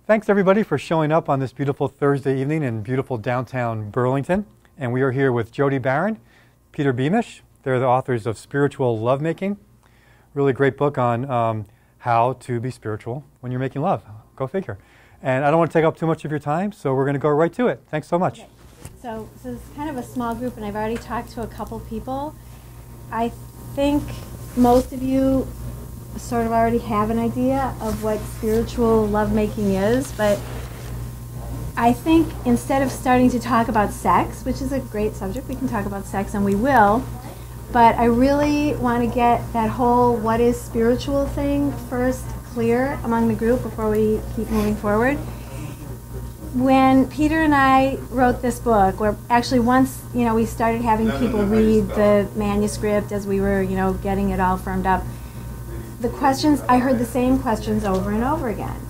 Thanks everybody for showing up on this beautiful Thursday evening in beautiful downtown Burlington. And we are here with Jody Baron, Peter Beamish. They're the authors of Spiritual Lovemaking. Really great book on how to be spiritual when you're making love. Go figure. And I don't want to take up too much of your time, so we're going to go right to it. Thanks so much. Okay. So it's kind of a small group, and I've already talked to a couple people. I think most of you sort of already have an idea of what spiritual lovemaking is, but I think instead of starting to talk about sex, which is a great subject, we can talk about sex, and we will, but I really want to get that whole what is spiritual thing first clear among the group before we keep moving forward. When Peter and I wrote this book, where actually once, we started having people read the manuscript as we were, getting it all firmed up, the questions, I heard the same questions over and over again.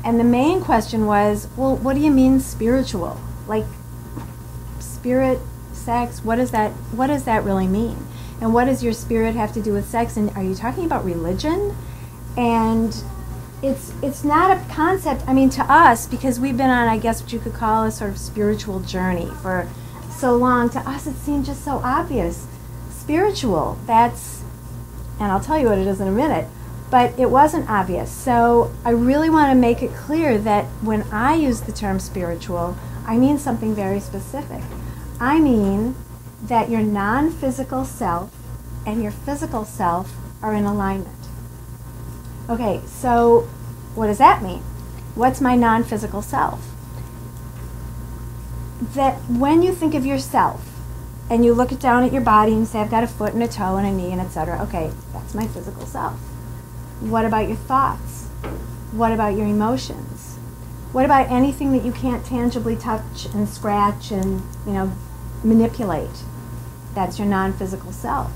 And the main question was, well, what do you mean spiritual? Like, spirit, sex, what does that really mean? And what does your spirit have to do with sex? And are you talking about religion? And it's not a concept, to us, because we've been on, I guess what you could call a sort of spiritual journey for so long, to us it seemed just so obvious. Spiritual, that's, and I'll tell you what it is in a minute, but it wasn't obvious. So I really want to make it clear that when I use the term spiritual, I mean something very specific. I mean that your non-physical self and your physical self are in alignment. Okay, so what does that mean? What's my non-physical self? That when you think of yourself and you look down at your body and say, I've got a foot and a toe and a knee and etc. Okay, that's my physical self. What about your thoughts? What about your emotions? What about anything that you can't tangibly touch and scratch and, manipulate? That's your non-physical self.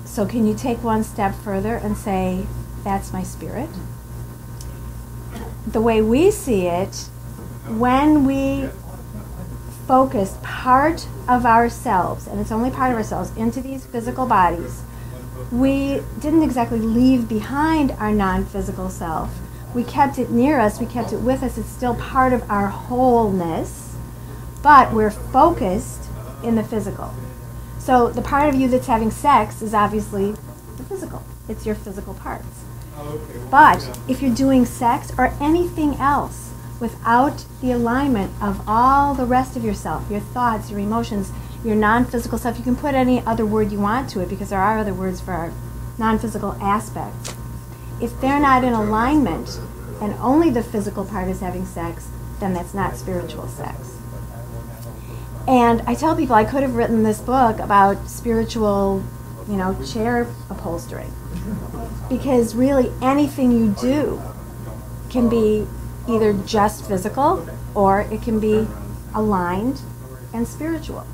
So can you take one step further and say, that's my spirit? The way we see it, when we focus part of ourselves, and it's only part of ourselves, into these physical bodies, we didn't exactly leave behind our non-physical self. We kept it near us, we kept it with us, it's still part of our wholeness, but we're focused in the physical. So the part of you that's having sex is obviously the physical. It's your physical parts. But if you're doing sex or anything else without the alignment of all the rest of yourself, your thoughts, your emotions, your non-physical self, you can put any other word you want to it because there are other words for our non-physical aspects. If they're not in alignment and only the physical part is having sex, then that's not spiritual sex. And I tell people I could have written this book about spiritual, chair upholstery. Because really anything you do can be either just physical or it can be aligned and spiritual.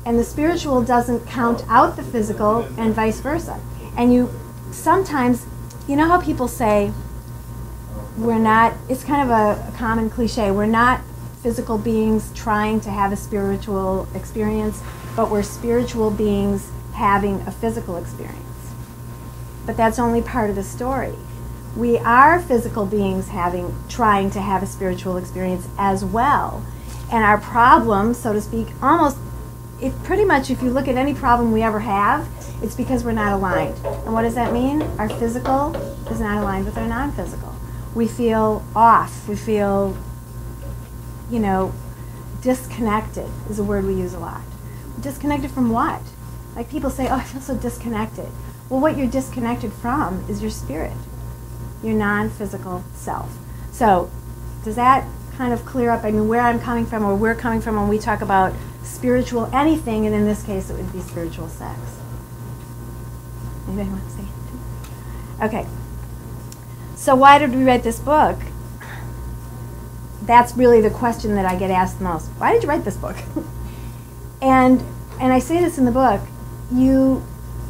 And the spiritual doesn't count out the physical and vice versa. And you sometimes, how people say, we're not, it's kind of a common cliche, we're not physical beings trying to have a spiritual experience, but we're spiritual beings having a physical experience. But that's only part of the story. We are physical beings trying to have a spiritual experience as well. And our problem, so to speak, pretty much if you look at any problem we ever have, it's because we're not aligned. And what does that mean? Our physical is not aligned with our non-physical. We feel off. We feel, disconnected is a word we use a lot. Disconnected from what? Like people say, oh, I feel so disconnected. Well, what you're disconnected from is your spirit, your non-physical self. So does that kind of clear up, where I'm coming from or we're coming from when we talk about spiritual anything, and in this case it would be spiritual sex. Anybody want to say anything? Okay. So why did we write this book? That's really the question that I get asked the most. Why did you write this book? and I say this in the book, you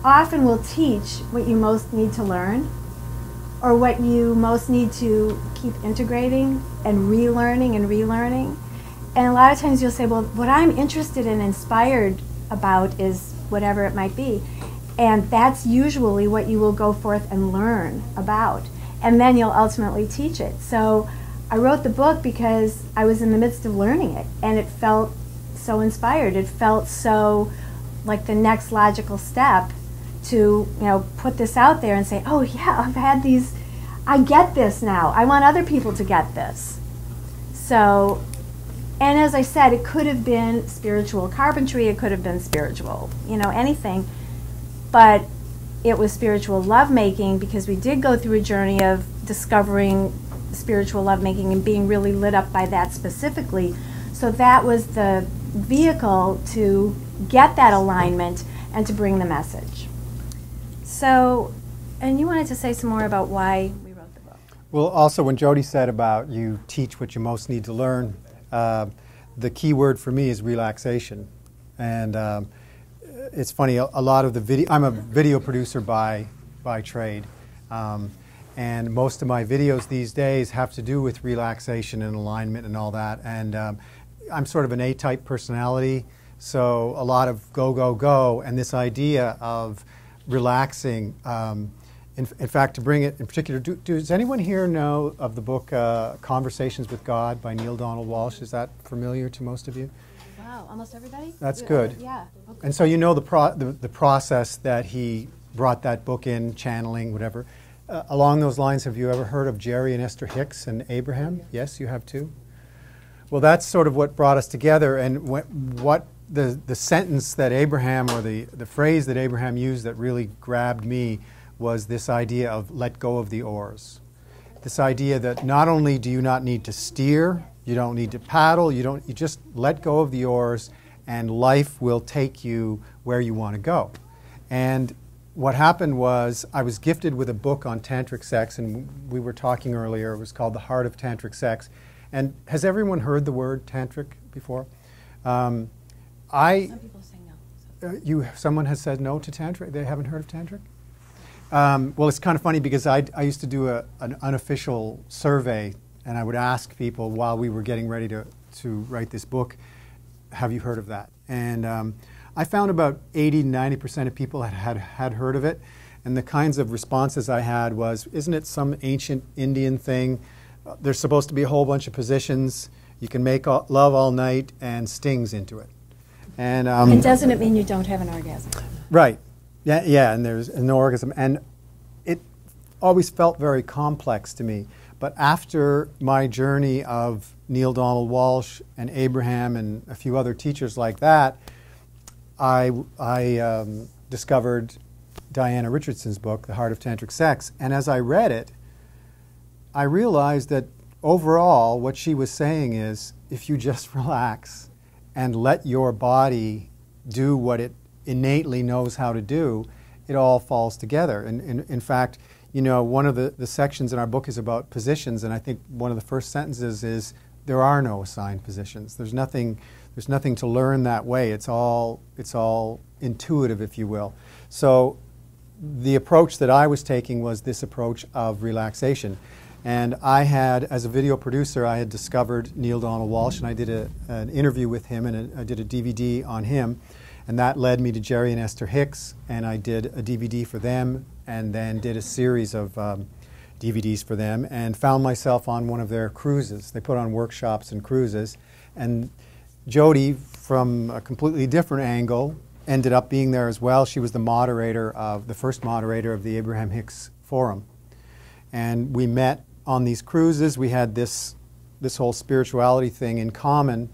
often will teach what you most need to learn or what you most need to keep integrating and relearning. And a lot of times you'll say, well, what I'm interested and inspired about is whatever it might be. And that's usually what you will go forth and learn about. And then you'll ultimately teach it. So I wrote the book because I was in the midst of learning it, and it felt so inspired. It felt so like the next logical step to, put this out there and say, oh yeah, I've had these, I get this now. I want other people to get this. So, and as I said, it could have been spiritual carpentry, it could have been spiritual, anything. But it was spiritual lovemaking because we did go through a journey of discovering spiritual lovemaking and being really lit up by that specifically. So that was the vehicle to get that alignment and to bring the message. So, and you wanted to say some more about why we wrote the book. Well, also when Jody said about you teach what you most need to learn, the key word for me is relaxation. And it's funny, a lot of the video, I'm a video producer by trade. And most of my videos these days have to do with relaxation and alignment and all that. And I'm sort of an A-type personality, so a lot of go, go, go. And this idea of relaxing, in fact, to bring it in particular, does anyone here know of the book Conversations with God by Neale Donald Walsch? Is that familiar to most of you? Wow, almost everybody? That's good. Yeah. Okay. And so you know the process that he brought that book in, channeling, whatever. Along those lines, have you ever heard of Jerry and Esther Hicks and Abraham? Yes, you have too? Well, that's sort of what brought us together, and what the sentence that Abraham, or the phrase that Abraham used that really grabbed me was this idea of let go of the oars. This idea that not only do you not need to steer, you don't need to paddle, you just let go of the oars and life will take you where you want to go. And what happened was I was gifted with a book on tantric sex, and we were talking earlier, it was called The Heart of Tantric Sex. And has everyone heard the word tantric before? Some people say no. Someone has said no to tantric? They haven't heard of tantric? Well, it's kind of funny because I used to do an unofficial survey, and I would ask people while we were getting ready to write this book, have you heard of that? And I found about 80-90% of people had heard of it, and the kinds of responses I had was, isn't it some ancient Indian thing? There's supposed to be a whole bunch of positions. You can make love all night and stings into it. And doesn't it mean you don't have an orgasm? Right. Yeah, and there's an orgasm. And it always felt very complex to me. But after my journey of Neale Donald Walsch and Abraham and a few other teachers like that, I discovered Diana Richardson's book, The Heart of Tantric Sex. And as I read it, I realized that overall what she was saying is if you just relax and let your body do what it innately knows how to do, it all falls together. And in fact, one of the sections in our book is about positions, and I think one of the first sentences is there are no assigned positions. There's nothing to learn that way. It's all intuitive, if you will. So the approach that I was taking was this approach of relaxation. And I had, as a video producer, I had discovered Neale Donald Walsch, and I did an interview with him, and I did a DVD on him. And that led me to Jerry and Esther Hicks, and I did a DVD for them, and then did a series of DVDs for them, and found myself on one of their cruises. They put on workshops and cruises. And Jody, from a completely different angle, ended up being there as well. She was the first moderator of the Abraham Hicks Forum. And we met on these cruises. We had this whole spirituality thing in common.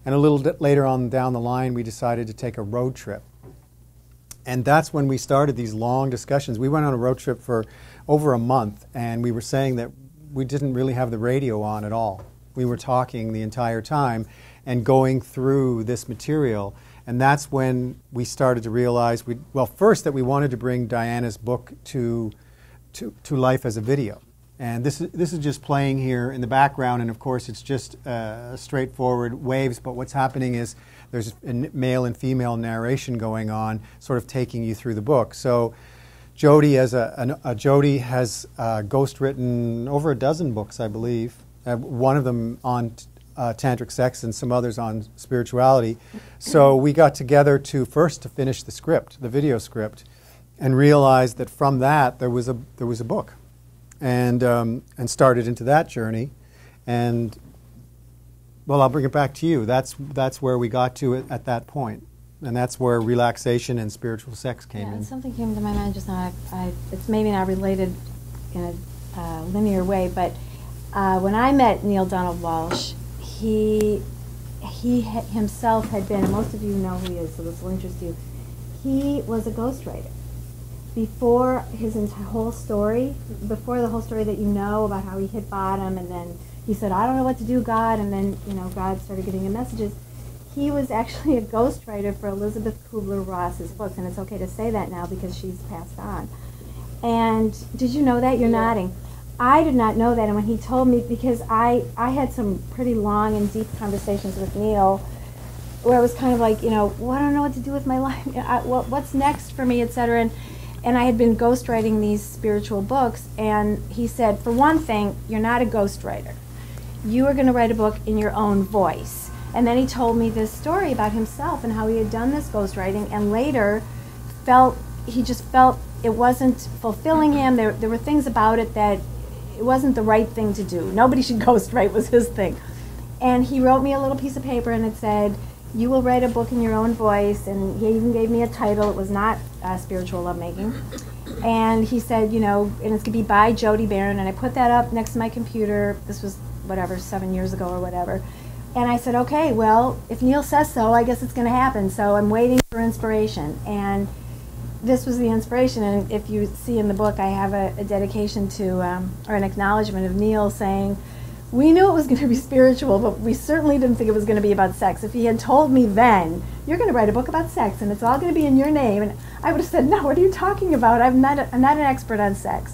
And a little bit later on down the line, we decided to take a road trip. And that's when we started these long discussions. We went on a road trip for over a month, and we were saying that we didn't really have the radio on at all. We were talking the entire time and going through this material. And that's when we started to realize, first that we wanted to bring Diana's book to life as a video. And this is just playing here in the background, and of course it's just straightforward waves, but what's happening is there's a male and female narration going on, sort of taking you through the book. So Jody has ghostwritten over a dozen books, I believe, one of them on tantric sex and some others on spirituality. So we got together to finish the script, the video script, and realized that from that there was a book. And started into that journey. And, well, I'll bring it back to you. That's where we got to it at that point. And that's where relaxation and spiritual sex came in. Something came to my mind just now. It's maybe not related in a linear way, but when I met Neil Donald Walsh, he himself had been, and most of you know who he is, so this will interest you, he was a ghostwriter. Before his whole story, before the whole story that you know about how he hit bottom, and then he said, I don't know what to do, God, and then, God started giving him messages. He was actually a ghostwriter for Elizabeth Kubler-Ross's books, and it's okay to say that now because she's passed on. And did you know that? You're nodding. I did not know that, and when he told me, because I had some pretty long and deep conversations with Neil, where I was kind of like, well, I don't know what to do with my life, what's next for me, etc. And I had been ghostwriting these spiritual books, and he said, for one thing, you're not a ghostwriter. You are going to write a book in your own voice. And then he told me this story about himself and how he had done this ghostwriting, and later he just felt it wasn't fulfilling him. There were things about it that it wasn't the right thing to do. Nobody should ghostwrite was his thing. And he wrote me a little piece of paper, and it said, you will write a book in your own voice, and he even gave me a title. It was not Spiritual Lovemaking. And he said, and it's going to be by Jody Baron, and I put that up next to my computer. This was, 7 years ago or whatever. And I said, okay, well, if Neil says so, I guess it's going to happen. So I'm waiting for inspiration. And this was the inspiration. And if you see in the book, I have a dedication to, or an acknowledgement of Neil saying, we knew it was going to be spiritual, but we certainly didn't think it was going to be about sex. If he had told me then, you're going to write a book about sex, and it's all going to be in your name, and I would have said, no, what are you talking about? I'm not an expert on sex.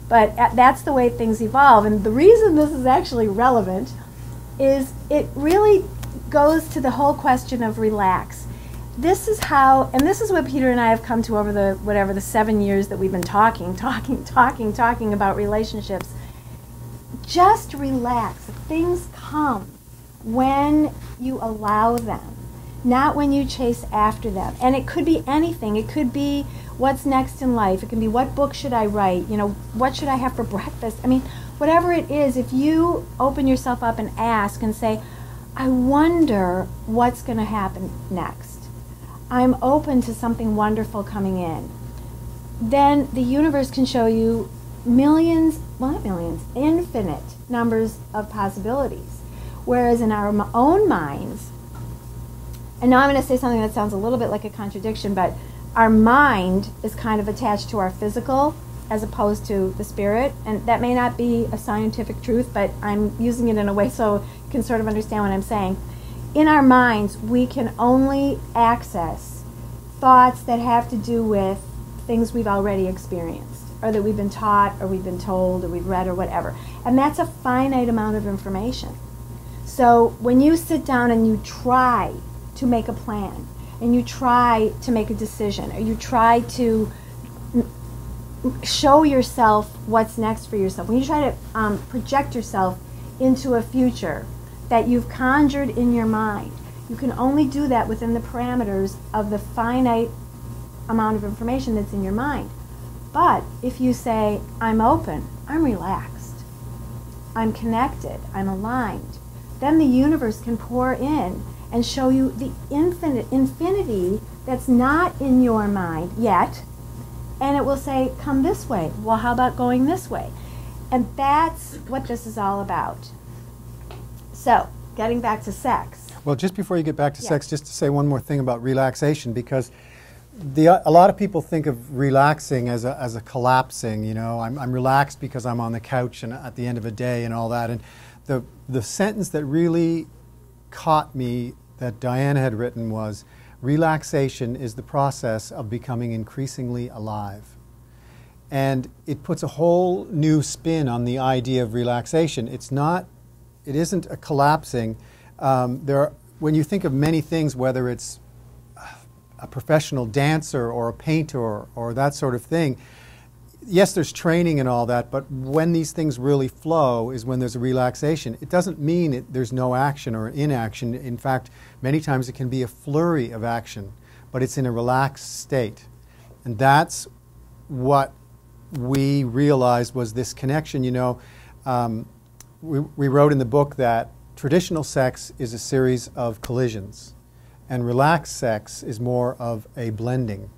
But that's the way things evolve. And the reason this is actually relevant is it really goes to the whole question of relax. This is how, and this is what Peter and I have come to over the 7 years that we've been talking about relationships. Just relax. Things come when you allow them, not when you chase after them. And it could be anything. It could be what's next in life. It can be what book should I write? What should I have for breakfast? I mean, whatever it is, if you open yourself up and ask and say, I wonder what's going to happen next. I'm open to something wonderful coming in. Then the universe can show you infinite numbers of possibilities. Whereas in our own minds, and now I'm going to say something that sounds a little bit like a contradiction, but our mind is kind of attached to our physical as opposed to the spirit, and that may not be a scientific truth, but I'm using it in a way so you can sort of understand what I'm saying. In our minds, we can only access thoughts that have to do with things we've already experienced, or that we've been taught, or we've been told, or we've read, or whatever. And that's a finite amount of information. So when you sit down and you try to make a plan, and you try to make a decision, or you try to show yourself what's next for yourself, when you try to project yourself into a future that you've conjured in your mind, you can only do that within the parameters of the finite amount of information that's in your mind. But if you say, I'm open, I'm relaxed, I'm connected, I'm aligned, then the universe can pour in and show you the infinity that's not in your mind yet, and it will say, come this way. Well, how about going this way? And that's what this is all about. So, getting back to sex. Well, just before you get back to sex, just to say one more thing about relaxation, because a lot of people think of relaxing as a collapsing. I'm relaxed because I'm on the couch and at the end of a day and all that. And the sentence that really caught me that Diana had written was, relaxation is the process of becoming increasingly alive. And it puts a whole new spin on the idea of relaxation. It isn't a collapsing. When you think of many things, whether it's a professional dancer or a painter or that sort of thing, yes, there's training and all that, but when these things really flow is when there's a relaxation. It doesn't mean there's no action or inaction. In fact, many times it can be a flurry of action, but it's in a relaxed state. And that's what we realized was this connection. we wrote in the book that traditional sex is a series of collisions, and relaxed sex is more of a blending.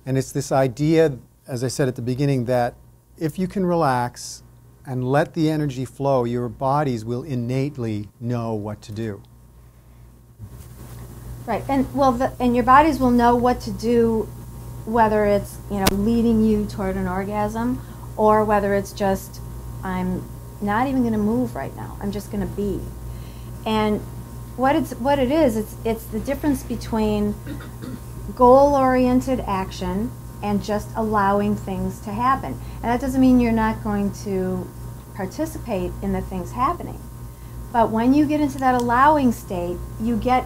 And it's this idea, as I said at the beginning, that if you can relax and let the energy flow, your bodies will innately know what to do. Right, and your bodies will know what to do, whether it's leading you toward an orgasm, or whether it's just I'm not even going to move right now. I'm just going to be. And what it is, it's the difference between goal-oriented action and just allowing things to happen. And that doesn't mean you're not going to participate in the things happening. But when you get into that allowing state, you get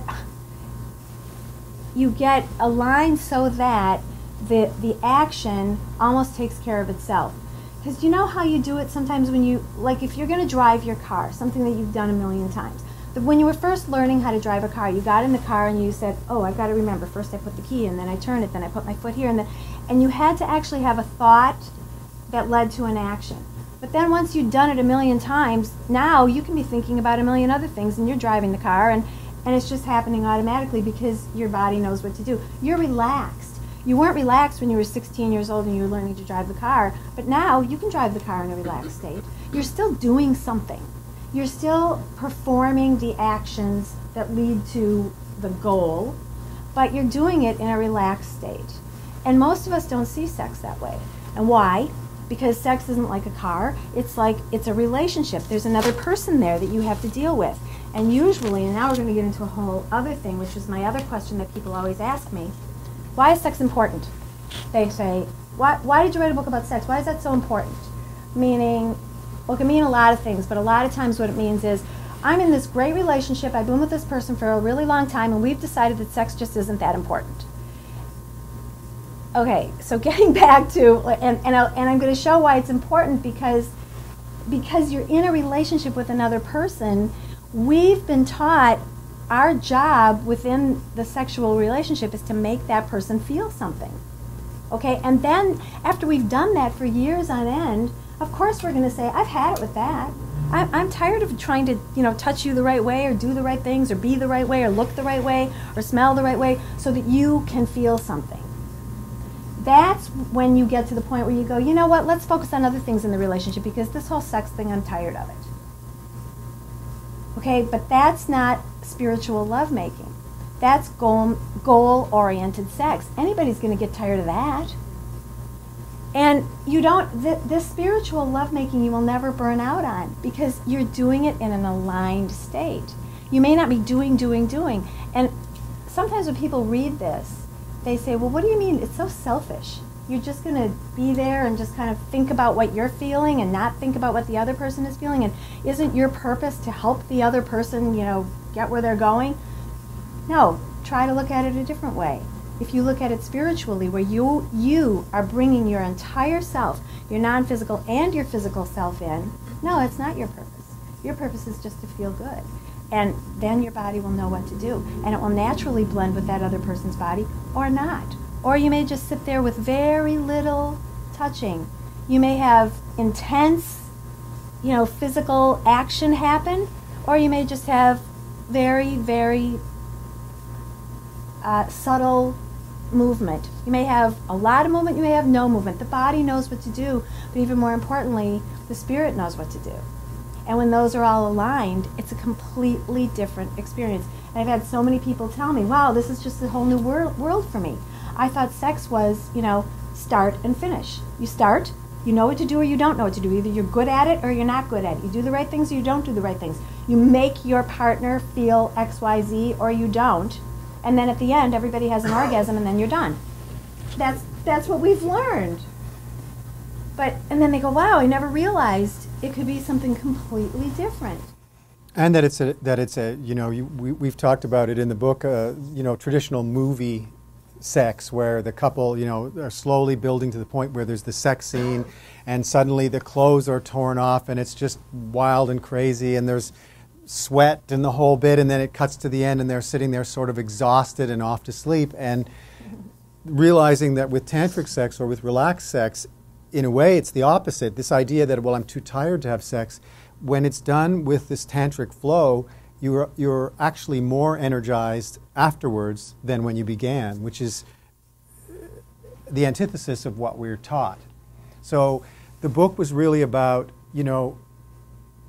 aligned so that the action almost takes care of itself. Because you know how you do it sometimes when you, like if you're going to drive your car, something that you've done a million times. When you were first learning how to drive a car, you got in the car and you said, oh, I've got to remember, first I put the key in, then I turn it, then I put my foot here, and you had to actually have a thought that led to an action. But then once you've done it a million times, now you can be thinking about a million other things, and you're driving the car, and it's just happening automatically because your body knows what to do. You're relaxed. You weren't relaxed when you were 16 years old and you were learning to drive the car, but now you can drive the car in a relaxed state. You're still doing something. You're still performing the actions that lead to the goal, but you're doing it in a relaxed state. And most of us don't see sex that way. And why? Because sex isn't like a car. It's a relationship. There's another person there that you have to deal with. And usually, and now we're going to get into a whole other thing, which is my other question that people always ask me, why is sex important? They say, why did you write a book about sex? Why is that so important? Meaning, well, it can mean a lot of things, but a lot of times what it means is, I'm in this great relationship, I've been with this person for a really long time, and we've decided that sex just isn't that important. Okay, so getting back to, and I'm going to show why it's important, because you're in a relationship with another person. We've been taught our job within the sexual relationship is to make that person feel something. Okay, and then after we've done that for years on end, of course we're going to say, I've had it with that. I'm tired of trying to, touch you the right way, or do the right things, or be the right way, or look the right way, or smell the right way, so that you can feel something. That's when you get to the point where you go, you know what, let's focus on other things in the relationship, because this whole sex thing, I'm tired of it. Okay, but that's not spiritual lovemaking. That's goal-oriented sex. Anybody's going to get tired of that. And this spiritual lovemaking you will never burn out on, because you're doing it in an aligned state. You may not be doing. And sometimes when people read this, they say, well, what do you mean? It's so selfish. You're just going to be there and just kind of think about what you're feeling and not think about what the other person is feeling. And isn't your purpose to help the other person, get where they're going? No, try to look at it a different way. If you look at it spiritually, where you are bringing your entire self, your non-physical and your physical self in, no, it's not your purpose. Your purpose is just to feel good. And then your body will know what to do. And it will naturally blend with that other person's body, or not. Or you may just sit there with very little touching. You may have intense, physical action happen, or you may just have very, very subtle movement. You may have a lot of movement, you may have no movement. The body knows what to do, but even more importantly, the spirit knows what to do. And when those are all aligned, it's a completely different experience. And I've had so many people tell me, wow, this is just a whole new world for me. I thought sex was, start and finish. You start, you know what to do or you don't know what to do. Either you're good at it or you're not good at it. You do the right things or you don't do the right things. You make your partner feel X, Y, Z, or you don't. And then at the end, everybody has an orgasm, and then you're done. That's what we've learned. And then they go, wow, I never realized it could be something completely different. And we've talked about it in the book, traditional movie sex, where the couple, are slowly building to the point where there's the sex scene, and suddenly the clothes are torn off, and it's just wild and crazy, and there's sweat and the whole bit, and then it cuts to the end, and they're sitting there sort of exhausted and off to sleep, and realizing that with tantric sex or with relaxed sex, in a way, it's the opposite. This idea that, well, I'm too tired to have sex. when it's done with this tantric flow, you're actually more energized afterwards than when you began, which is the antithesis of what we're taught. So the book was really about, you know,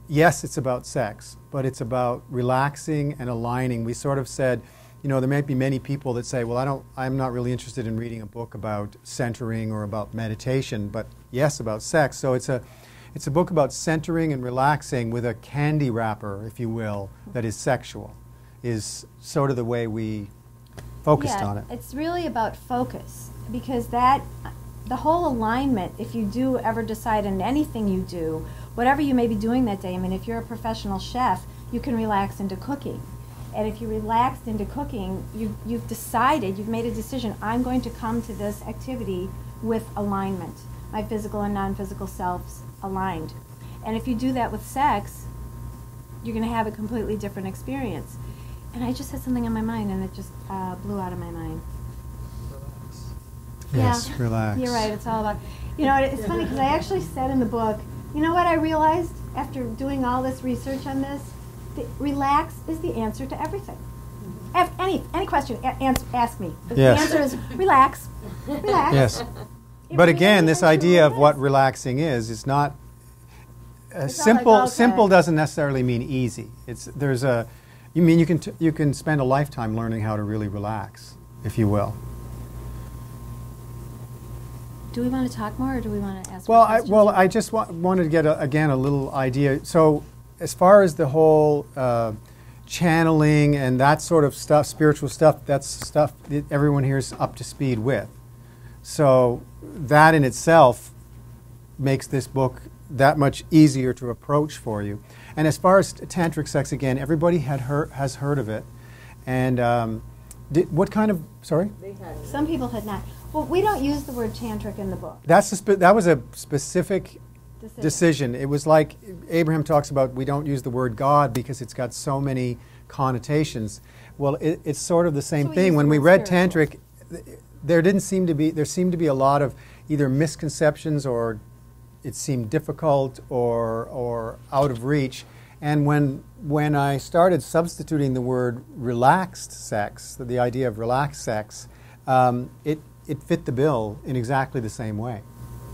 yes, it's about sex, but it's about relaxing and aligning. We sort of said, you know, there might be many people that say, well, I'm not really interested in reading a book about centering or about meditation, but yes, about sex. So it's a book about centering and relaxing with a candy wrapper, if you will, that is sexual, is sort of the way we focused on it. It's really about focus, because the whole alignment, if you do ever decide in anything you do, whatever you may be doing that day, I mean, if you're a professional chef, you can relax into cooking. And if you relaxed into cooking, you've decided, you've made a decision, I'm going to come to this activity with alignment. My physical and non-physical selves aligned. And if you do that with sex, you're going to have a completely different experience. And I just had something on my mind, and it just blew out of my mind. Yes, yeah, relax. You're right, it's all about, you know, it's funny because I actually said in the book, you know what I realized after doing all this research on this? Relax is the answer to everything. Any question, ask me. Yes. The answer is relax, relax. Yes. But again, this idea of what relaxing is not simple. Like, okay. Simple doesn't necessarily mean easy. You can spend a lifetime learning how to really relax, if you will. Do we want to talk more, or do we want to ask? Well, I just wanted to get a little idea. So, as far as the whole channeling and that sort of stuff, spiritual stuff, that's stuff that everyone here is up to speed with. So that in itself makes this book that much easier to approach for you. And as far as tantric sex, again, everybody has heard of it. And what kind of, sorry? Some people had not. Well, we don't use the word tantric in the book. That was a specific decision. It was like Abraham talks about, we don't use the word God because it's got so many connotations. Well, it's sort of the same thing. When we read tantric, there seemed to be a lot of either misconceptions, or it seemed difficult or out of reach. And when I started substituting the word relaxed sex, the idea of relaxed sex, it fit the bill in exactly the same way,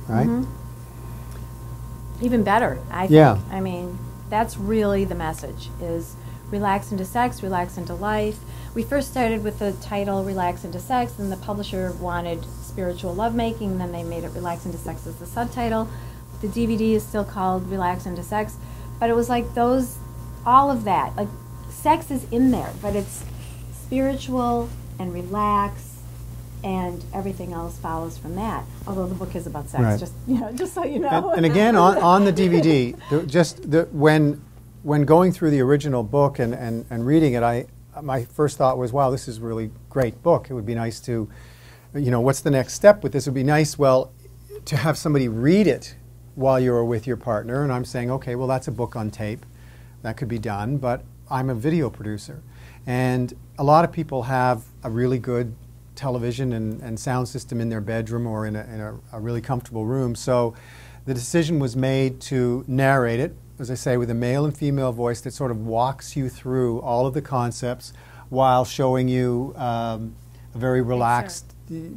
right? Mm-hmm. Even better, I think. Yeah. I mean, that's really the message, is relax into sex, relax into life. We first started with the title Relax into Sex, and the publisher wanted Spiritual Lovemaking, then they made it Relax into Sex as the subtitle. The DVD is still called Relax into Sex, but it was like all of that, like sex is in there, but it's spiritual and relax, and everything else follows from that. Although the book is about sex, right. just so you know. And again, on the DVD, when going through the original book and reading it, my first thought was, wow, this is a really great book. It would be nice to, what's the next step with this? It would be nice, well, to have somebody read it while you're with your partner. And I'm saying, okay, well, that's a book on tape. That could be done, but I'm a video producer. And a lot of people have a really good television and sound system in their bedroom or in a really comfortable room. So the decision was made to narrate it, as I say, with a male and female voice that sort of walks you through all of the concepts while showing you a very relaxed...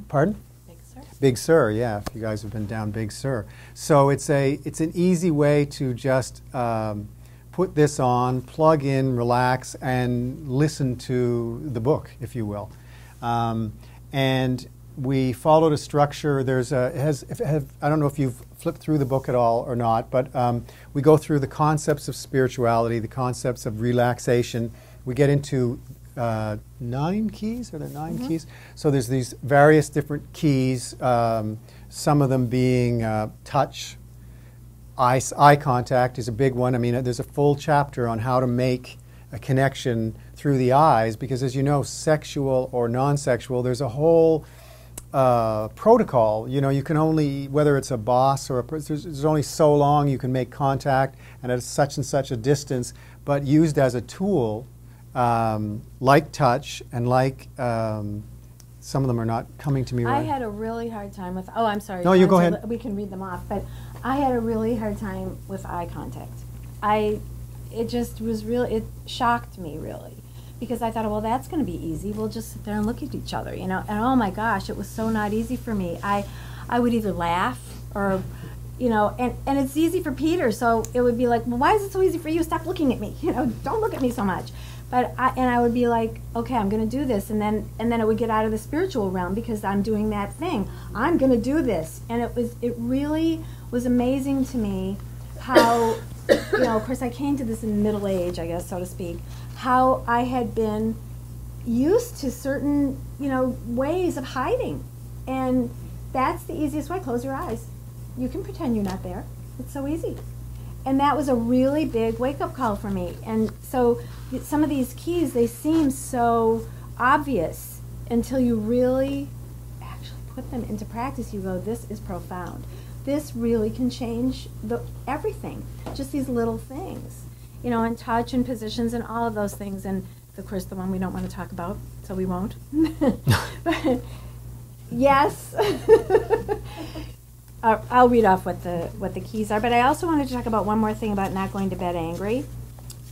Pardon? Big Sur. Big Sur, yeah, if you guys have been down Big Sur. So it's an easy way to just put this on, plug in, relax, and listen to the book, if you will. And we followed a structure. I don't know if you've flipped through the book at all or not, but we go through the concepts of spirituality, the concepts of relaxation. We get into 9 keys. Are there 9 Mm-hmm. keys? So there's these various different keys, some of them being touch. Eye contact is a big one. I mean, there's a full chapter on how to make a connection through the eyes, because as you know, sexual or non-sexual, there's a whole protocol. You can only, whether it's a boss or there's only so long you can make contact and at such and such a distance, but used as a tool, like touch and like some of them are not coming to me right. I had a really hard time with, I'm sorry. No, you go ahead. We can read them off, but I had a really hard time with eye contact. it just was really, it shocked me really. Because I thought, well, that's going to be easy. We'll just sit there and look at each other, you know. And oh my gosh, it was so not easy for me. I would either laugh or, you know, and it's easy for Peter. So it would be like, well, why is it so easy for you? Stop looking at me. You know, don't look at me so much. But I would be like, okay, I'm going to do this. And then it would get out of the spiritual realm because I'm doing that thing. I'm going to do this. And it really was amazing to me how, you know, of course I came to this in middle age, I guess, so to speak, how I had been used to certain, you know, ways of hiding. And that's the easiest way. Close your eyes. You can pretend you're not there. It's so easy. And that was a really big wake-up call for me. And so some of these keys, they seem so obvious until you really actually put them into practice. You go, this is profound. This really can change everything. Just these little things. You know, and touch and positions and all of those things. And, of course, the one we don't want to talk about, so we won't. But, yes. I'll read off what the keys are. But I also wanted to talk about one more thing about not going to bed angry.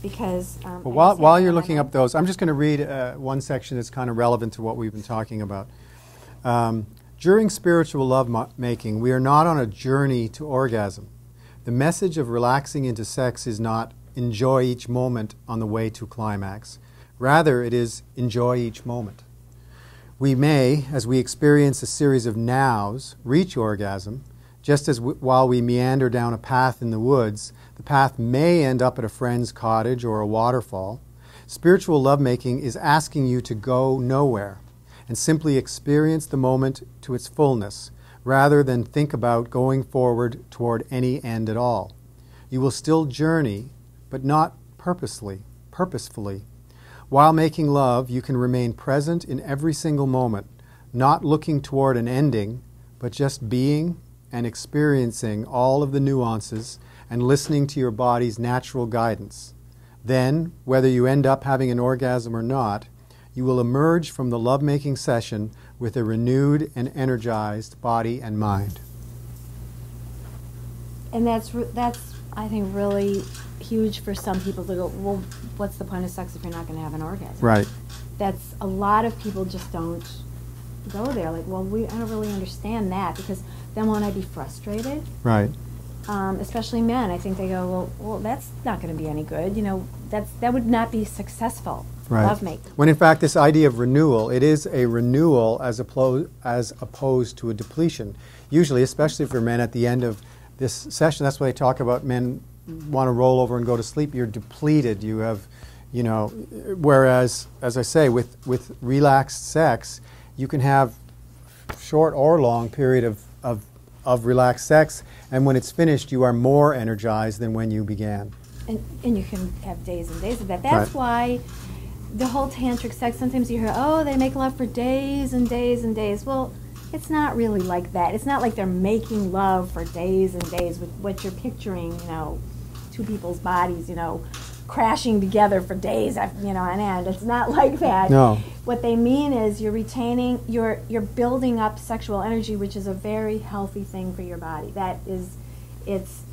Because well, while you're looking up those, I'm just going to read one section that's kind of relevant to what we've been talking about. During spiritual lovemaking, we are not on a journey to orgasm. The message of relaxing into sex is not enjoy each moment on the way to climax. Rather, it is enjoy each moment. We may, as we experience a series of nows, reach orgasm, just as while we meander down a path in the woods, the path may end up at a friend's cottage or a waterfall. Spiritual lovemaking is asking you to go nowhere and simply experience the moment to its fullness, rather than think about going forward toward any end at all. You will still journey, but not purposefully. While making love, you can remain present in every single moment, not looking toward an ending, but just being and experiencing all of the nuances and listening to your body's natural guidance. Then, whether you end up having an orgasm or not, you will emerge from the lovemaking session with a renewed and energized body and mind. And that's I think, really huge for some people to go, well, what's the point of sex if you're not going to have an orgasm? Right. That's a lot of people just don't go there. Like, well, I don't really understand that, because then won't I be frustrated? Right. Especially men. I think they go, well, that's not going to be any good. You know, that would not be successful. Right. Lovemaking. When in fact this idea of renewal, it is a renewal as opposed to a depletion. Usually, especially for men at the end of this session, that's why they talk about men want to roll over and go to sleep. You're depleted. You have, you know, whereas, as I say, with relaxed sex, you can have short or long period of relaxed sex, and when it's finished, you are more energized than when you began. And you can have days and days of that. That's why the whole tantric sex, sometimes you hear, oh, they make love for days and days and days. Well, it's not really like that. It's not like they're making love for days and days with what you're picturing, you know, two people's bodies, you know, crashing together for days, you know, on end. It's not like that. No. What they mean is you're retaining, you're building up sexual energy, which is a very healthy thing for your body. That is, it's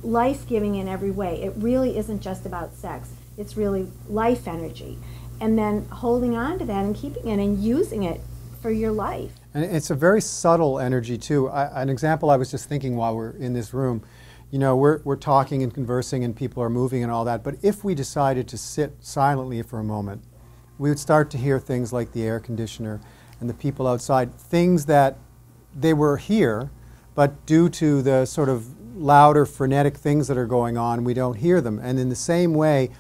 life-giving in every way. It really isn't just about sex. It's really life energy. And then holding on to that and keeping it and using it for your life. And it's a very subtle energy, too. An example I was just thinking while we're in this room, you know, we're talking and conversing and people are moving and all that, but if we decided to sit silently for a moment, we would start to hear things like the air conditioner and the people outside, things that they were here, but due to the sort of louder, frenetic things that are going on, we don't hear them. And in the same way,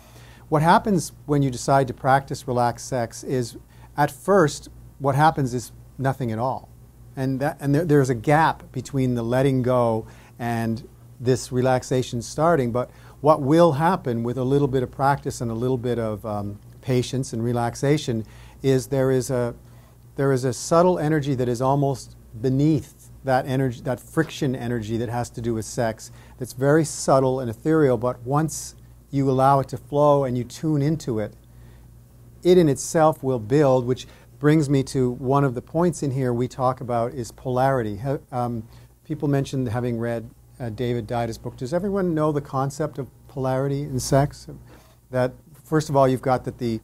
what happens when you decide to practice relaxed sex is, at first, what happens is nothing at all. And there's a gap between the letting go and this relaxation starting. But what will happen with a little bit of practice and a little bit of patience and relaxation is there is a subtle energy that is almost beneath that energy, that friction energy that has to do with sex, that's very subtle and ethereal, but once you allow it to flow and you tune into it, it in itself will build, which brings me to one of the points in here we talk about is polarity. People mentioned having read David Dida's book. Does everyone know the concept of polarity in sex. That first of all, you've got that the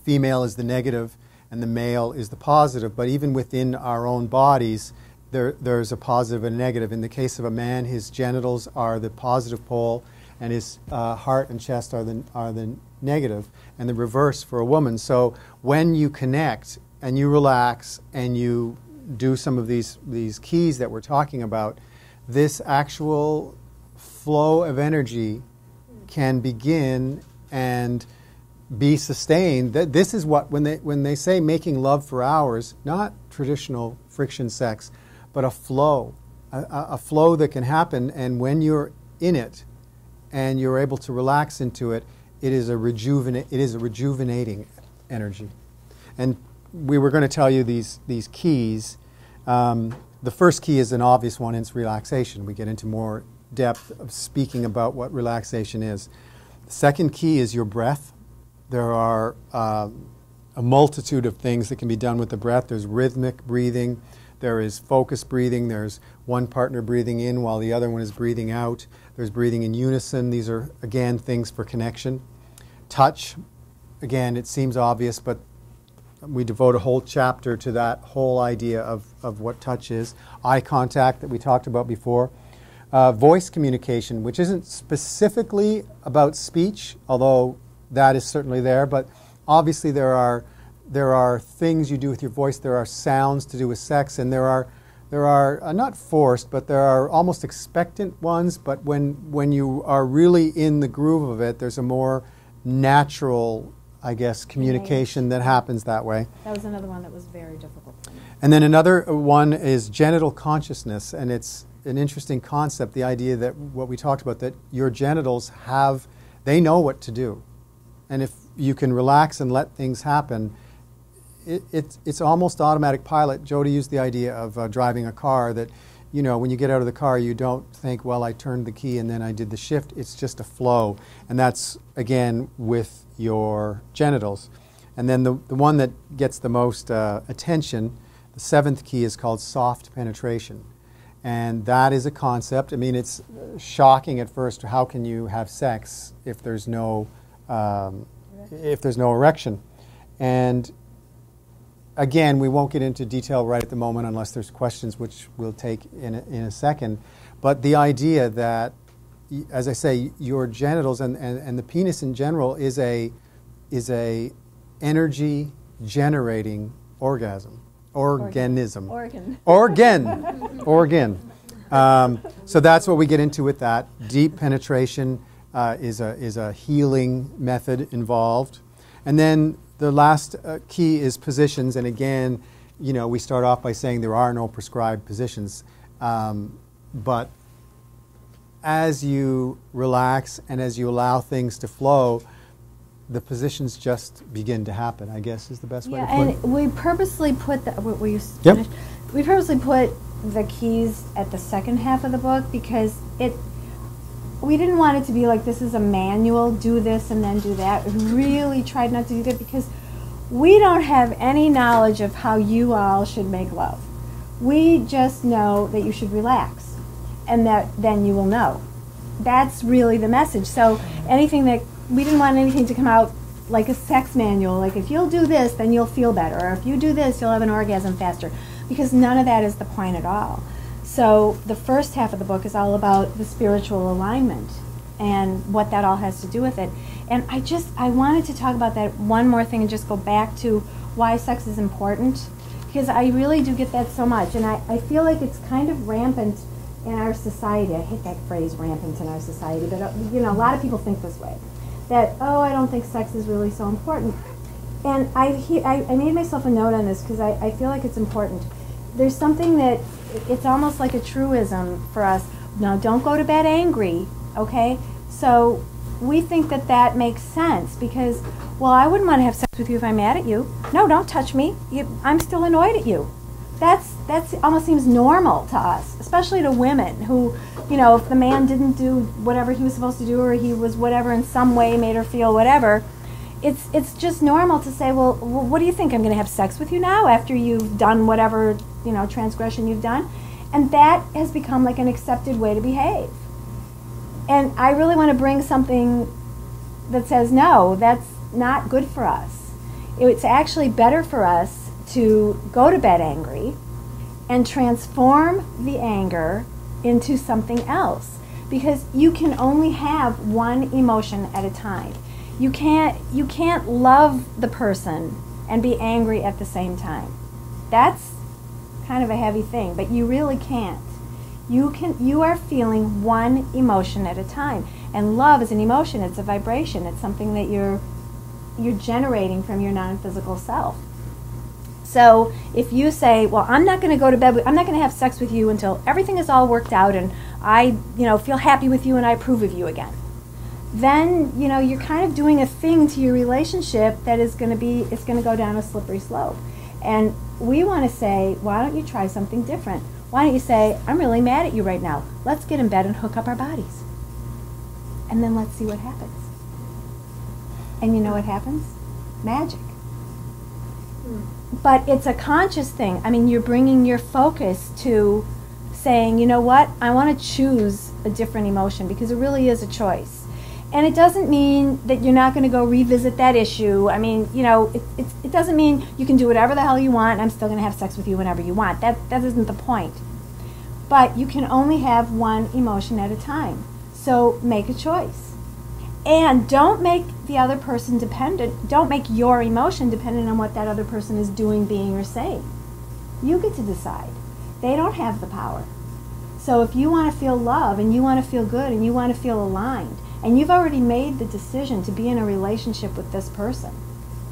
female is the negative and the male is the positive, but even within our own bodies, there's a positive and a negative. In the case of a man, his genitals are the positive pole, and his heart and chest are the negative, and the reverse for a woman. So when you connect and you relax and you do some of these keys that we're talking about, this actual flow of energy can begin and be sustained. This is what, when they say making love for hours, not traditional friction sex, but a flow that can happen, and when you're in it and you're able to relax into it, it is a rejuvenating energy. And we were going to tell you these keys. The first key is an obvious one, it's relaxation. We get into more depth of speaking about what relaxation is. The second key is your breath. There are a multitude of things that can be done with the breath. There's rhythmic breathing. There is focused breathing. There's one partner breathing in while the other one is breathing out. There's breathing in unison. These are, again, things for connection. Touch, again, it seems obvious, but we devote a whole chapter to that whole idea of what touch is. Eye contact that we talked about before. Voice communication, which isn't specifically about speech, although that is certainly there, but obviously there are things you do with your voice. There are sounds to do with sex, and there are not forced, but there are almost expectant ones. But when you are really in the groove of it, there's a more natural, I guess, communication that happens that way. That was another one that was very difficult for me. And then another one is genital consciousness, and it's an interesting concept, the idea that what we talked about, that your genitals they know what to do. And if you can relax and let things happen, it's almost automatic pilot. Jody used the idea of driving a car, that, you know, when you get out of the car, you don't think, well, I turned the key and then I did the shift. It's just a flow. And that's, again, with your genitals. And then the one that gets the most attention, the seventh key, is called soft penetration. And that is a concept. I mean, it's shocking at first. How can you have sex if there's no erection? And again, we won't get into detail right at the moment unless there's questions, which we'll take in a second. But the idea that, as I say, your genitals and the penis in general is a energy generating organism. Organism. Organ. So that's what we get into with that. Deep penetration is a healing method involved. And then the last key is positions. And again, you know, we start off by saying there are no prescribed positions. But as you relax and as you allow things to flow, the positions just begin to happen, I guess, is the best way to put it. And we purposely put we purposely put the keys at the second half of the book because we didn't want it to be like this is a manual, do this and then do that. We really tried not to do that because we don't have any knowledge of how you all should make love. We just know that you should relax, and that then you will know. That's really the message. So we didn't want anything to come out like a sex manual, like if you'll do this, then you'll feel better, or if you do this, you'll have an orgasm faster, because none of that is the point at all. So the first half of the book is all about the spiritual alignment and what that all has to do with it. And I wanted to talk about that one more thing and just go back to why sex is important, because I really do get that so much, and I feel like it's kind of rampant in our society. I hate that phrase, rampant in our society, but you know, a lot of people think this way. That, I don't think sex is really so important. And I made myself a note on this because I feel like it's important. There's something that, it's almost like a truism for us. No, don't go to bed angry, okay? So we think that makes sense because, well, I wouldn't want to have sex with you if I'm mad at you. No, don't touch me. I'm still annoyed at you. That's almost seems normal to us, especially to women who, you know, if the man didn't do whatever he was supposed to do, or he was whatever in some way made her feel whatever, it's just normal to say, well, what do you think? I'm going to have sex with you now after you've done whatever, you know, transgression you've done? And that has become like an accepted way to behave. And I really want to bring something that says, no, that's not good for us. It's actually better for us to go to bed angry and transform the anger into something else. Because you can only have one emotion at a time. You can't love the person and be angry at the same time. That's kind of a heavy thing, but you really can't. You are feeling one emotion at a time. And love is an emotion, it's a vibration, it's something that you're generating from your non-physical self. So if you say, well, I'm not going to go to bed, I'm not going to have sex with you until everything is all worked out and I feel happy with you and I approve of you again, then you're kind of doing a thing to your relationship that is going to go down a slippery slope. And we want to say, why don't you try something different? Why don't you say, I'm really mad at you right now. Let's get in bed and hook up our bodies. And then let's see what happens. And you know what happens? Magic. But it's a conscious thing. I mean, you're bringing your focus to saying, you know what, I want to choose a different emotion, because it really is a choice. And it doesn't mean that you're not going to go revisit that issue. I mean, it doesn't mean you can do whatever the hell you want and I'm still going to have sex with you whenever you want. That isn't the point. But you can only have one emotion at a time. So make a choice. And don't make the other person dependent. Don't make your emotion dependent on what that other person is doing, being, or saying. You get to decide. They don't have the power. So if you want to feel love and you want to feel good and you want to feel aligned, and you've already made the decision to be in a relationship with this person,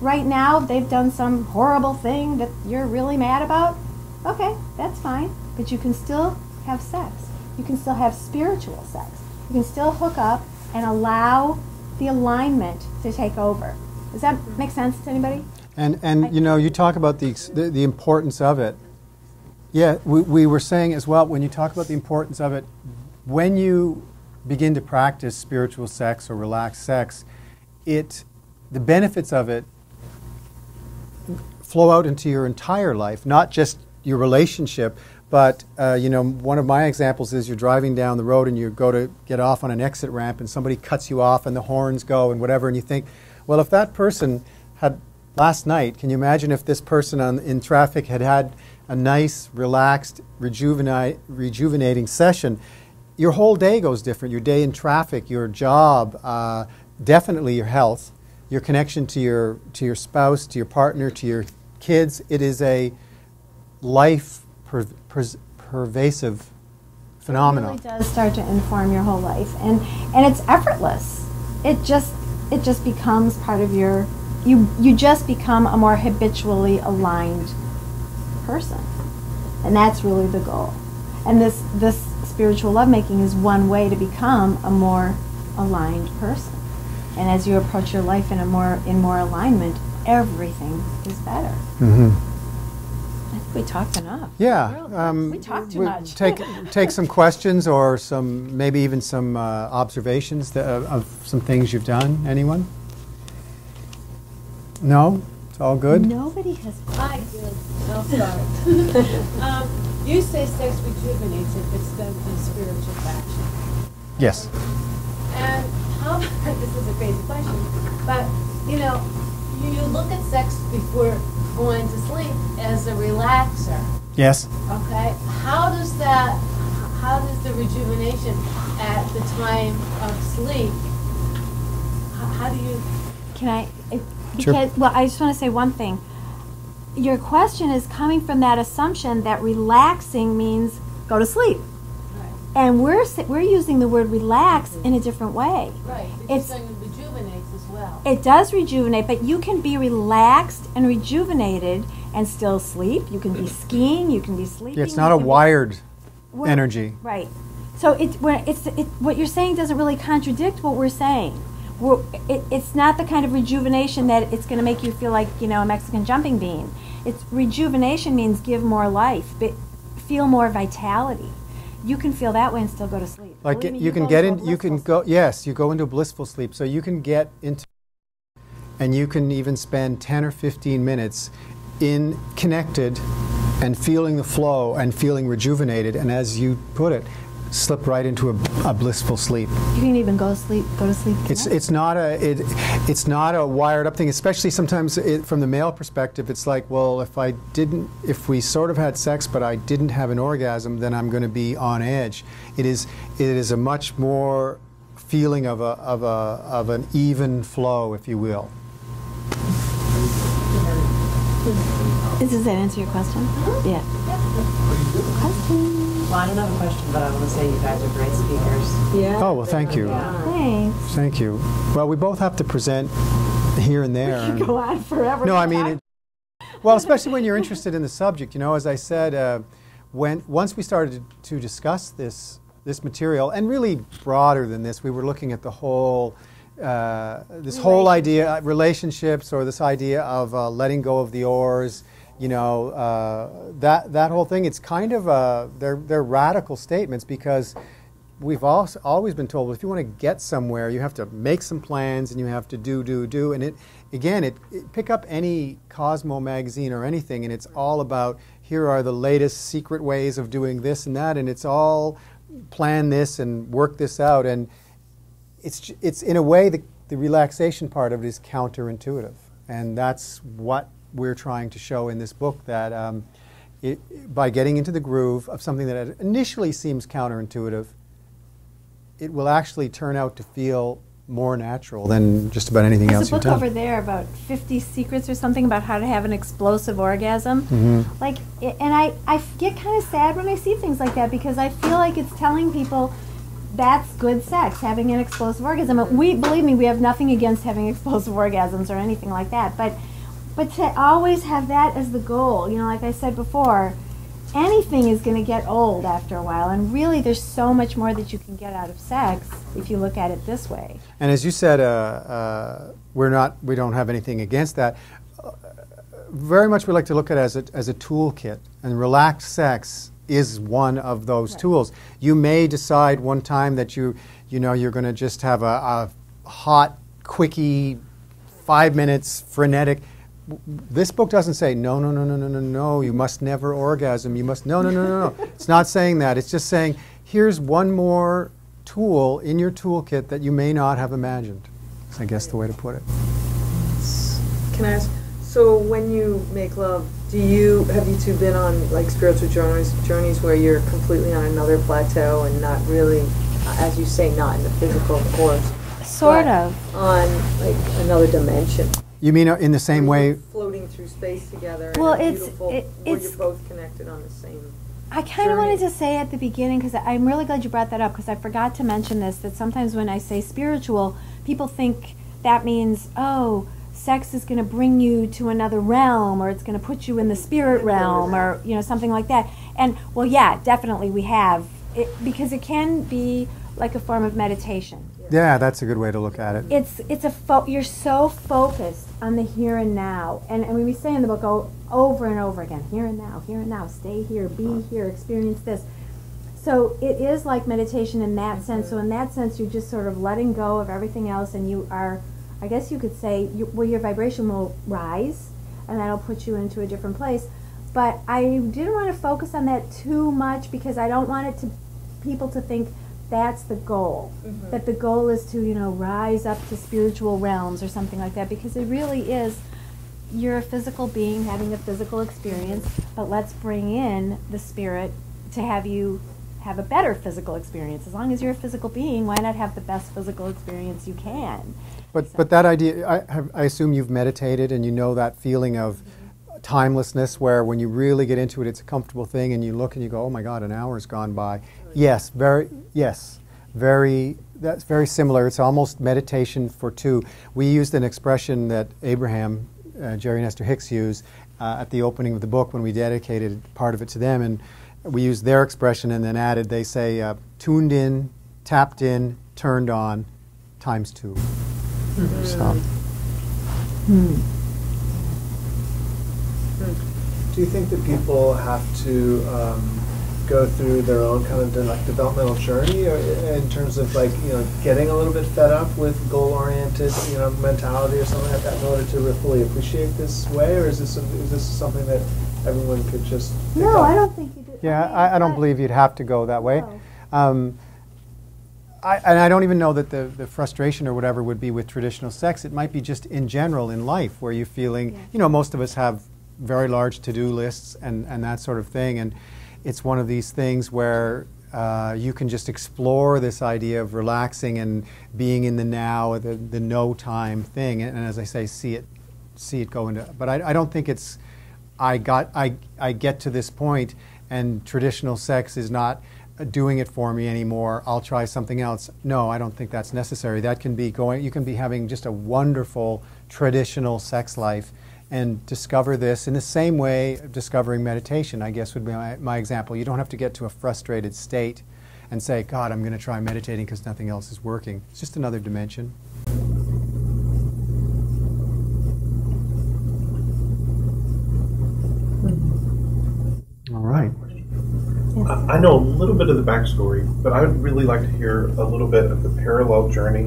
right now they've done some horrible thing that you're really mad about, okay, that's fine. But you can still have sex. You can still have spiritual sex. You can still hook up and allow the alignment to take over. Does that make sense to anybody? And you talk about the importance of it. Yeah, we were saying as well, when you talk about the importance of it, when you begin to practice spiritual sex or relaxed sex, the benefits of it flow out into your entire life, not just your relationship. But, one of my examples is you're driving down the road and you go to get off on an exit ramp and somebody cuts you off and the horns go and whatever, and you think, well, if that person had last night, can you imagine if this person in traffic had a nice, relaxed, rejuvenating session? Your whole day goes different. Your day in traffic, your job, definitely your health, your connection to your spouse, to your partner, to your kids. It is a life pervasive phenomenon. It really does start to inform your whole life, and it's effortless. It just becomes part of your. You just become a more habitually aligned person, and that's really the goal. And this spiritual lovemaking is one way to become a more aligned person. And as you approach your life in more alignment, everything is better. Mm-hmm. I think we talked enough. Yeah, we talked too much. Take some questions or maybe even some observations of some things you've done. Anyone? No, it's all good. Nobody has. I do. I'll start. You say sex rejuvenates if it's done in spiritual fashion. Yes. And how? This is a crazy question, but you look at sex before going to sleep as a relaxer. Yes. Okay. How does the rejuvenation at the time of sleep? How do you? Can I? Because Sure. well, I just want to say one thing. Your question is coming from that assumption that relaxing means go to sleep, Right. and we're using the word relax in a different way. Right. It's saying it rejuvenates as well. It does rejuvenate, but you can be relaxed and rejuvenated and still sleep. You can be skiing. You can be sleeping. Yeah, it's not a wired energy. Right. So what you're saying doesn't really contradict what we're saying. It's not the kind of rejuvenation that it's going to make you feel like a Mexican jumping bean. It's rejuvenation means give more life, but feel more vitality. You can feel that way and still go to sleep. Like Believe me, you can go get into a in. You can blissful go. Yes, you go into blissful sleep. So you can get into, and you can even spend 10 or 15 minutes in connected, and feeling the flow and feeling rejuvenated. And as you put it, slip right into a blissful sleep. You can even go to sleep. It's not a wired up thing, especially sometimes from the male perspective. It's like, well, if we sort of had sex but I didn't have an orgasm, then I'm going to be on edge. It is a much more feeling of an even flow, if you will. Does that answer your question? Yeah. Question. Well, I don't have a question, but I want to say you guys are great speakers. Yeah. Oh, well, thank you. Yeah. Thanks. Thank you. Well, we both have to present here and there. We could go on forever. No, I mean, well, especially when you're interested in the subject. You know, as I said, once we started to discuss this material, and really broader than this, we were looking at the whole, whole idea, relationships, or this idea of letting go of the oars. You know, that whole thing. It's kind of they're radical statements, because we've always been told, well, if you want to get somewhere, you have to make some plans and you have to do. And pick up any Cosmo magazine or anything, and it's all about, here are the latest secret ways of doing this and that, and it's all plan this and work this out. And it's in a way, the relaxation part of it is counterintuitive, and that's what we're trying to show in this book, that by getting into the groove of something that initially seems counterintuitive, it will actually turn out to feel more natural than just about anything else you've done. There's a book over there about 50 secrets or something about how to have an explosive orgasm. Mm-hmm. And I get kind of sad when I see things like that, because I feel like it's telling people that's good sex, having an explosive orgasm. Believe me, we have nothing against having explosive orgasms or anything like that, but to always have that as the goal, you know, like I said before, anything is going to get old after a while, and really there's so much more that you can get out of sex if you look at it this way. And as you said, we don't have anything against that. Very much we like to look at it as a toolkit, and relaxed sex is one of those tools. You may decide one time that you're going to just have a hot, quickie, 5 minutes, frenetic. This book doesn't say, no, you must never orgasm, you must, no. It's not saying that. It's just saying, here's one more tool in your toolkit that you may not have imagined. That's, I guess, the way to put it. Can I ask, so when you make love, have you two been on like spiritual journeys where you're completely on another plateau and not really, as you say, not in the physical, of course, sort of on like another dimension? You mean in the same way? Floating through space together. Well, where it's you're both connected on the same. I kind of wanted to say at the beginning, because I'm really glad you brought that up, because I forgot to mention this, that sometimes when I say spiritual, people think that means, oh, sex is going to bring you to another realm, or it's going to put you in the spirit realm, or something like that. And well, yeah, definitely we have it, because it can be like a form of meditation. Yeah, that's a good way to look at it. You're so focused on the here and now, and we say in the book over and over again, here and now, stay here, be here, experience this. So it is like meditation in that sense. So in that sense, you're just sort of letting go of everything else, and you are, I guess you could say, your vibration will rise, and that'll put you into a different place. But I didn't want to focus on that too much, because I don't want people to think that's the goal, that the goal is to, rise up to spiritual realms or something like that, because it really is, you're a physical being having a physical experience, but let's bring in the spirit to have you have a better physical experience. As long as you're a physical being, why not have the best physical experience you can? But that idea, I assume you've meditated and you know that feeling of timelessness, where when you really get into it, it's a comfortable thing, and you look and you go, oh my God, an hour's gone by. Yes, that's very similar. It's almost meditation for two. We used an expression that Abraham, Jerry and Esther Hicks used at the opening of the book when we dedicated part of it to them, and we used their expression and then added, they say, tuned in, tapped in, turned on, times two. So. Do you think that people have to go through their own kind of developmental journey, or in terms of getting a little bit fed up with goal-oriented mentality or something like that in order to fully appreciate this way, or is this something that everyone could just pick up? I don't think you do. Yeah, I don't believe you'd have to go that way. And I don't even know that the frustration or whatever would be with traditional sex. It might be just in general in life where you're feeling, you know, most of us have very large to-do lists and that sort of thing. And it's one of these things where you can just explore this idea of relaxing and being in the now, the no time thing. And as I say, see it go into, but I don't think it's, I get to this point and traditional sex is not doing it for me anymore, I'll try something else. No, I don't think that's necessary. That can be going, you can be having just a wonderful traditional sex life and discover this in the same way of discovering meditation, I guess would be my example. You don't have to get to a frustrated state and say, God, I'm going to try meditating because nothing else is working. It's just another dimension. All right. I know a little bit of the backstory, but I would really like to hear a little bit of the parallel journey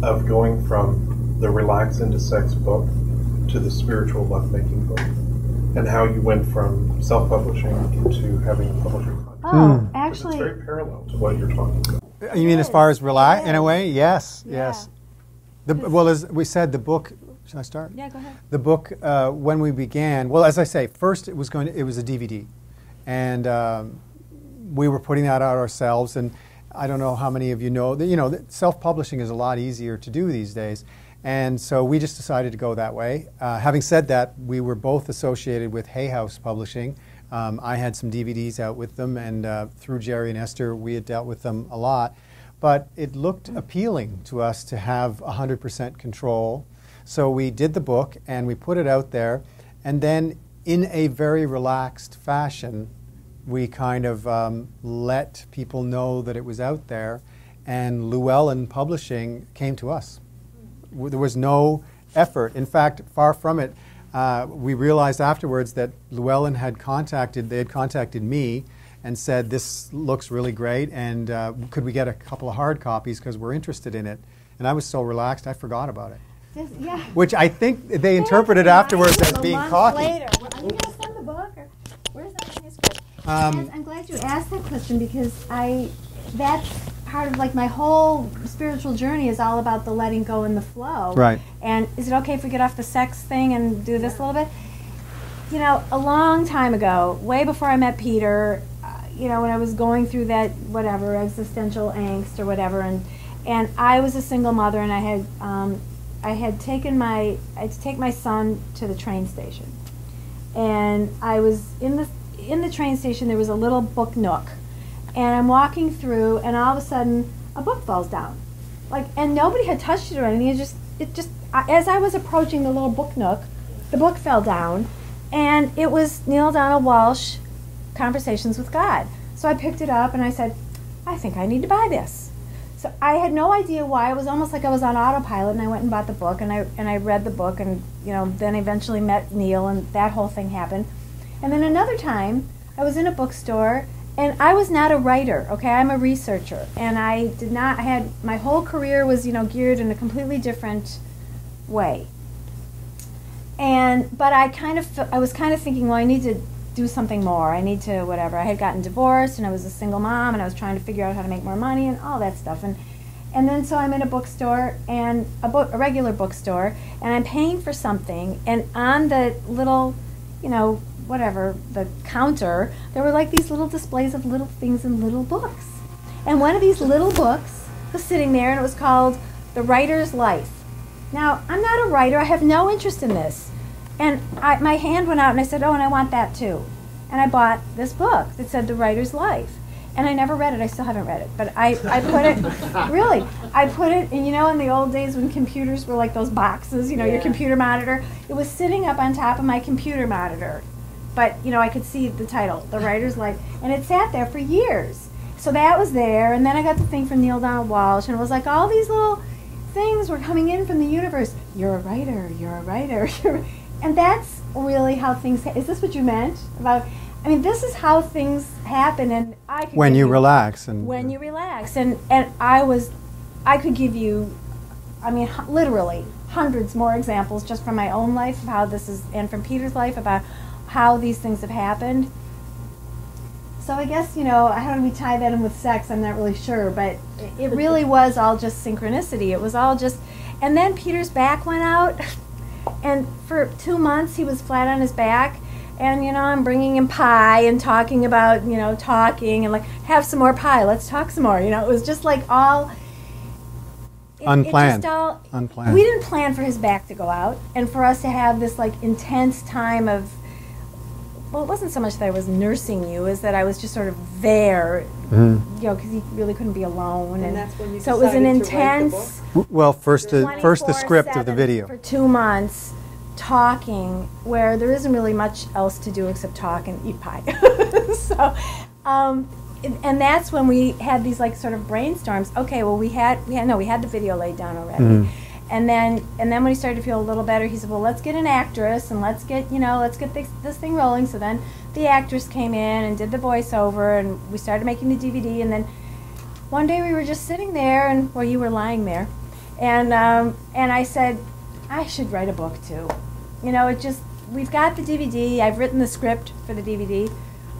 of going from the Relax into Sex book to the Spiritual Lovemaking book, and how you went from self-publishing into having a publishing contract. Oh, actually, it's very parallel to what you're talking about. You mean as far as relax, in a way? Yes, yes. Well, as we said, the book. Should I start? Yeah, go ahead. The book, when we began, well, as I say, first it was a DVD, and we were putting that out ourselves. And I don't know how many of you know that self-publishing is a lot easier to do these days, and so we just decided to go that way. Having said that, we were both associated with Hay House Publishing. I had some DVDs out with them, and through Jerry and Esther, we had dealt with them a lot. But it looked appealing to us to have 100% control. So we did the book, and we put it out there. And then in a very relaxed fashion, we kind of let people know that it was out there. And Llewellyn Publishing came to us. There was no effort. In fact, far from it. We realized afterwards that Llewellyn had contacted me and said, this looks really great, and could we get a couple of hard copies because we're interested in it. And I was so relaxed, I forgot about it. Yeah. Which I think they interpreted afterwards as being cocky. Later. Well, are you going to send the book? Or where's that manuscript? I'm glad you asked that question because that's part of like my whole spiritual journey is all about the letting go and the flow. Right. And is it okay if we get off the sex thing and do this a little bit? You know, a long time ago, way before I met Peter, when I was going through that whatever existential angst or whatever, and I was a single mother, and I had taken I had to take my son to the train station, and I was in the train station. There was a little book nook, and I'm walking through, and all of a sudden a book falls down, and nobody had touched it or anything. It just as I was approaching the little book nook, the book fell down, and it was Neil Donald Walsh, Conversations with God. So I picked it up and I said, I think I need to buy this. So I had no idea why. It was almost like I was on autopilot, and I went and bought the book, and I read the book, and then eventually met Neil, and that whole thing happened. And then another time, I was in a bookstore, and I was not a writer, okay? I'm a researcher, and I had my whole career was geared in a completely different way. But I was kind of thinking, well, I need to do something more. I need to whatever. I had gotten divorced, and I was a single mom, and I was trying to figure out how to make more money and all that stuff. And then so I'm in a bookstore, and a regular bookstore, and I'm paying for something, and on the little, the counter, there were like these little displays of little things in little books. And one of these little books was sitting there, and it was called The Writer's Life. Now, I'm not a writer. I have no interest in this. And my hand went out, and I said, oh, and I want that too. And I bought this book that said The Writer's Life. And I never read it. I still haven't read it. But I put it, really, I put it, and in the old days when computers were like those boxes, your computer monitor, it was sitting up on top of my computer monitor. But, I could see the title, The Writer's Life. And it sat there for years. So that was there. And then I got the thing from Neil Donald Walsh, and it was like all these little things were coming in from the universe. You're a writer, you're a writer, and that's really how things. Is this what you meant about? I mean, this is how things happen, and I could when you relax and I could give you, literally hundreds more examples just from my own life of how this is, and from Peter's life about how these things have happened. So I guess, how do we tie that in with sex? I'm not really sure, but it really was all just synchronicity. It was all just, and then Peter's back went out, and for 2 months he was flat on his back, and I'm bringing him pie and talking about, talking and like, have some more pie, let's talk some more. It was just like all unplanned. We didn't plan for his back to go out and for us to have this like intense time of, well, it wasn't so much that I was nursing you, as that I was just sort of there, because he really couldn't be alone. And that's when you so it was an decided to write the intense. book? Well, first the script of the video. For 2 months, talking, where there isn't really much else to do except talk and eat pie. So, and that's when we had these like sort of brainstorms. Okay, well we had the video laid down already. And then when he started to feel a little better, he said, well, let's get an actress and let's get this thing rolling. So then the actress came in and did the voiceover, and we started making the DVD. And then one day we were just sitting there, and well, you were lying there, and I said, I should write a book too. We've got the DVD. I've written the script for the DVD.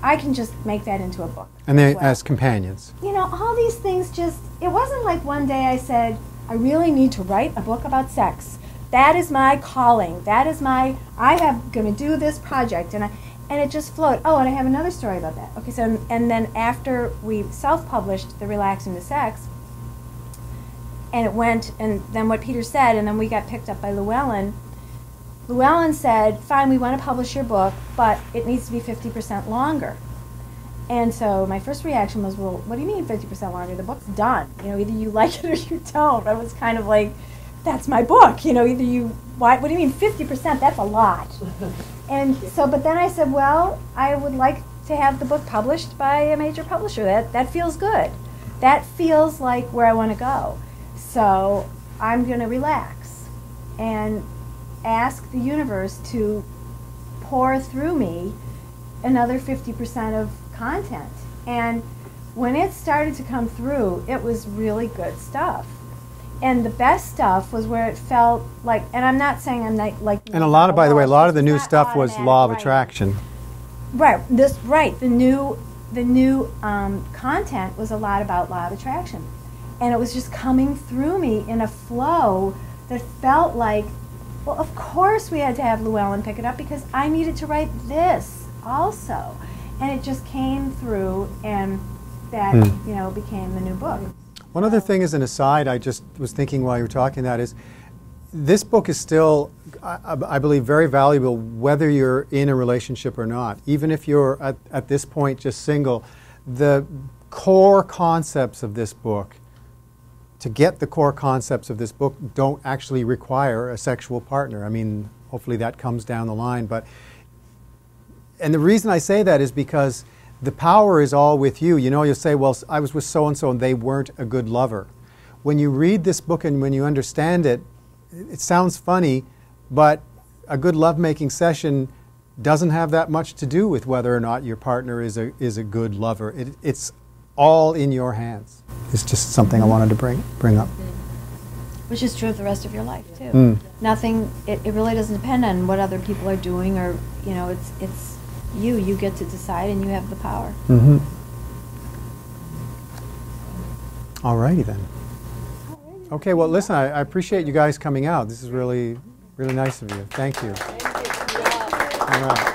I can just make that into a book. And they as companions. All these things just, it wasn't like one day I said, I really need to write a book about sex. That is my calling. I am going to do this project. And it just flowed. Oh, and I have another story about that. Okay, so, and then after we self-published the Relaxing to Sex, and it went, and then what Peter said, and then we got picked up by Llewellyn. Llewellyn said, fine, we want to publish your book, but it needs to be 50% longer. And so my first reaction was, well, what do you mean 50% longer? The book's done. Either you like it or you don't. I was kind of like, that's my book. Either what do you mean 50%? That's a lot. And so, but then I said, well, I would like to have the book published by a major publisher. That feels good. That feels like where I want to go. So I'm going to relax and ask the universe to pour through me another 50% of content. And when it started to come through, it was really good stuff. And the best stuff was where it felt like, and I'm not saying I'm not like, and a lot of, by the way, a lot of the new stuff was law of attraction. Right. The new content was a lot about law of attraction, and it was just coming through me in a flow that felt like, well, of course we had to have Llewellyn pick it up because I needed to write this also. And it just came through, and that became the new book. One other thing as an aside, I just was thinking while you were talking that is, this book is still, I believe, very valuable whether you're in a relationship or not. Even if you're at this point just single, the core concepts of this book, to get the core concepts of this book, don't actually require a sexual partner. I mean, hopefully that comes down the line, but. And the reason I say that is because the power is all with you. You'll say, well, I was with so-and-so and they weren't a good lover. When you read this book and when you understand it, it sounds funny, but a good lovemaking session doesn't have that much to do with whether or not your partner is a good lover. It's all in your hands. It's just something I wanted to bring up. Which is true of the rest of your life, too. Nothing, it really doesn't depend on what other people are doing, or, it's you get to decide, and you have the power. All righty then. Okay, well, listen, I appreciate you guys coming out. This is really, really nice of you. Thank you. Thank you. All right.